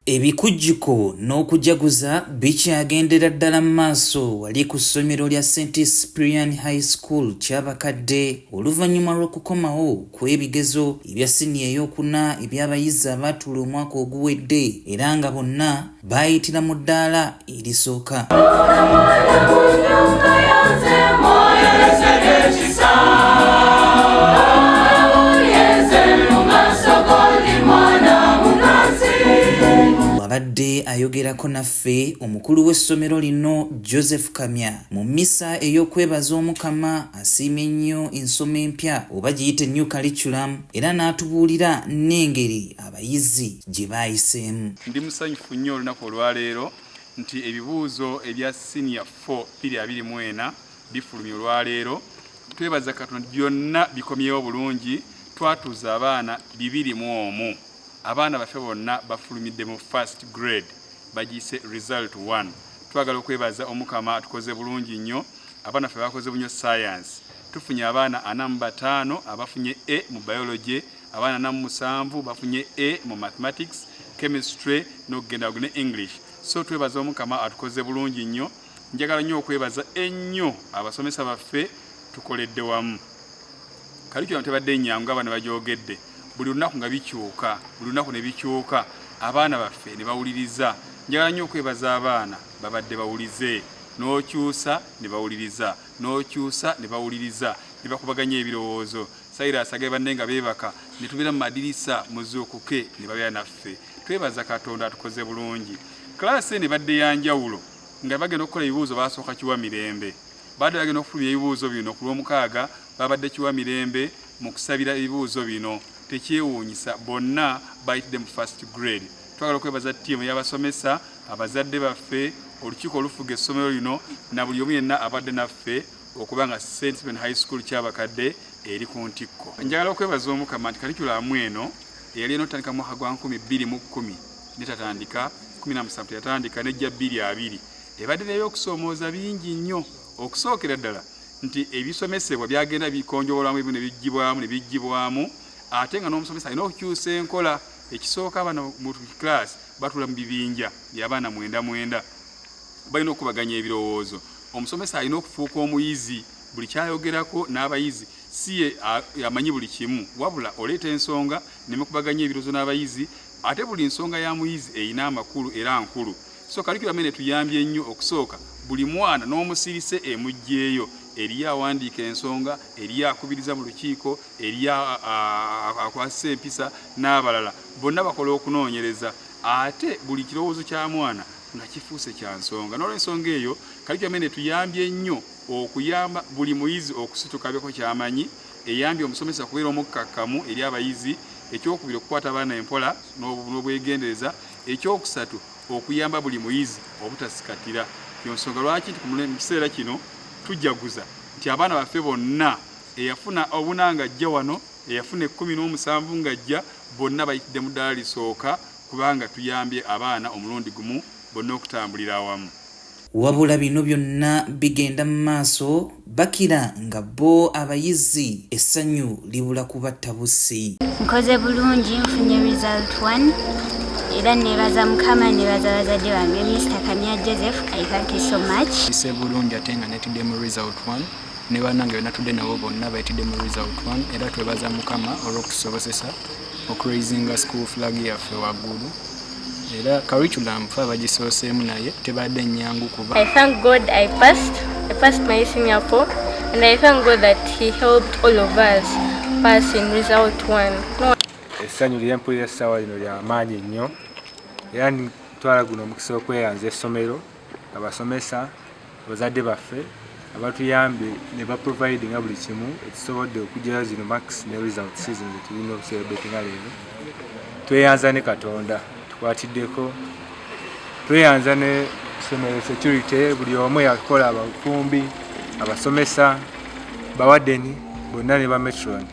Ebikujjuko n'okujaguza bikyagendera ddala maaso wali ku ssomero lya St. Cyprian High School Kyabakadde oluvannyuma lw'okukomawo kw'ebigezo ebya siniya ey'okuna eby'abayizi abaatuula omwaka oguwedde era nga bonna baayitira mu ddaala erisooka. Abadde ayogerako naffe omukulu w'essomero lino Joseph Kamya mu mmisa ey'okwebaza Omukama asiimye nnyo ensoma empya oba giyite new curriculum era n'atubuulira n'engeri abayizi gye baayiseemu. Ndi musanyufu nnyo olunaku olwaleero nti ebibuuzo ebya senior 4 2024 bifulumye olwaleero. Twebaza Katonda byonna bikomyewo bulungi, twatuuza abaana 201. Abaana baffe bonna bafulumidde mu first grade bagise result 1. Twagala okwebaza Omukama atukoze bulungi nnyo. Abaana ffe bakoze bunyo science. Tufunye abaana 45 abafunye A mu biology, abaana 47 bafunye A mu mathematics, chemistry n'okugenda ne English. So twebaza Omukama atukoze bulungi nnyo. Njagala nnyo okwebaza ennyo abasomesa baffe tukoledde wamu. Curriculum tebadde nnyangu abaana bagyogedde. Buli lunaku nga bikyuka, buli lunaku ne bikyuka, abaana baffe ne bawuliriza. Njagala nnyo okwebaza abaana babadde bawulize, n'okyusa ne bawuliriza, n'okyusa ne bawuliriza, ne bakubaganya ebirowoozo. Cyrus agaye banne nga beebaka, ne tubeera mu madirisa muzuukuke ne babeera naffe. Twebaza Katonda atukoze bulungi. Klaasi ne badde ya njawulo nga bagenda okukola ebibuuzo baasooka kiwa mirembe. Badde bagenda okufulumya ebibuuzo bino ku lw'omukaaga babadde kiwa mirembe mu kusabira ebibuuzo bino. Tekyewuunyisa bonna bayitidde mu first grade. Twagala okwebaza ttiimu y'abasomesa, abazadde baffe, olukiiko olufuga essomero lino na buli omu yenna abadde naffe okuba nga St. Cyprian High School Kyabakadde eri ku ntikko. Njagala okwebaza Omukama nti curriculum eno eyali enotandika mu mwaka gwa 2010 netatandika 17 yatandika nejja 2020 ebadde n'ebyokusoomooza bingi nnyo. Okusookera ddala nti ebisomesebwa byagenda bikonjobolamu ebimu ne bijjibwamu ate nga n'omusomesa alina okukyusa enkola. Ekisooka abaana mu class batula mu bibinja by'abaana 9 balina okubaganya ebirowoozo. Omusomesa alina okufuuka omuyizi, buli kyayogerako n'abayizi si ye amanyi buli kimu, wabula oleeta ensonga ne mukubaganya ebirowoozo n'abayizi, ate buli nsonga ya muyizi eyina amakulu era nkulu. So curriculum ene tuyambye nnyo okusooka buli mwana n'omusirise emujjeeyo eriya awandiika ensonga, eriya akubiriza mu lukiiko, eriya akwasa empisa n'abalala bonna bakola okunoonyereza, ate buli kirowoozo kya mwana nga kifuuse kya nsonga. N'olw'ensonga eyo curriculum ene tuyambye nnyo okuyamba buli muyizi okusituka byeko kyamanyi, eyambye omusomesa kubeera omukkakkamu eri abayizi, ekyokubiri okukwata abaana empola n'obwegendereza, ekyokusatu okuyamba buli muyizi obutasikatira. Yonsonga lwaki nti mu kiseera kino tujaguza nti abaana baffe bonna eyafuna obuna ng'ajja wano, eyafuna 17 ng'ajja, bonna bayitidde mu ddaala lisooka kubanga tuyambye abaana omulundi gumu bonna okutambulira awamu. Wabula bino byonna bigenda mu maaso bakira nga bo abayizi essanyu libula kubatta bussi. Nkoze bulungi, nfunye result 1 era nebaza Mukama nebaza bazadde bange Mr. Kamya Joseph, I thank you so much. Ise bulungi ate nga netidde mu result 1 ne bannange bonna tudde nabo bonna bayitidde mu result 1 era twebaza Mukama olw'okutusobozesa okuraisinga school flag yaffe waggulu. Era curriculum fe bagisooseemu naye tebadde nnyangu kuba. I thank God I passed my senior 4 and I thank God that he helped all of us pass in result 1. Essanyu ly'empulira essaawa lino lya maanyi nnyo era ntwala guno omukisa okweyanza essomero, abasomesa, abazadde baffe abatuyambye ne baprovidinga buli kimu ekisobodde okuggyayo zino marks ne result season zetulina okucelebratinga leero. Tweyanza ne Katonda tukwatiddeko, tweyanza ne ssomero security, buli omu yakola, abafumbi, abasomesa, bawadeni bonna ne ba metron.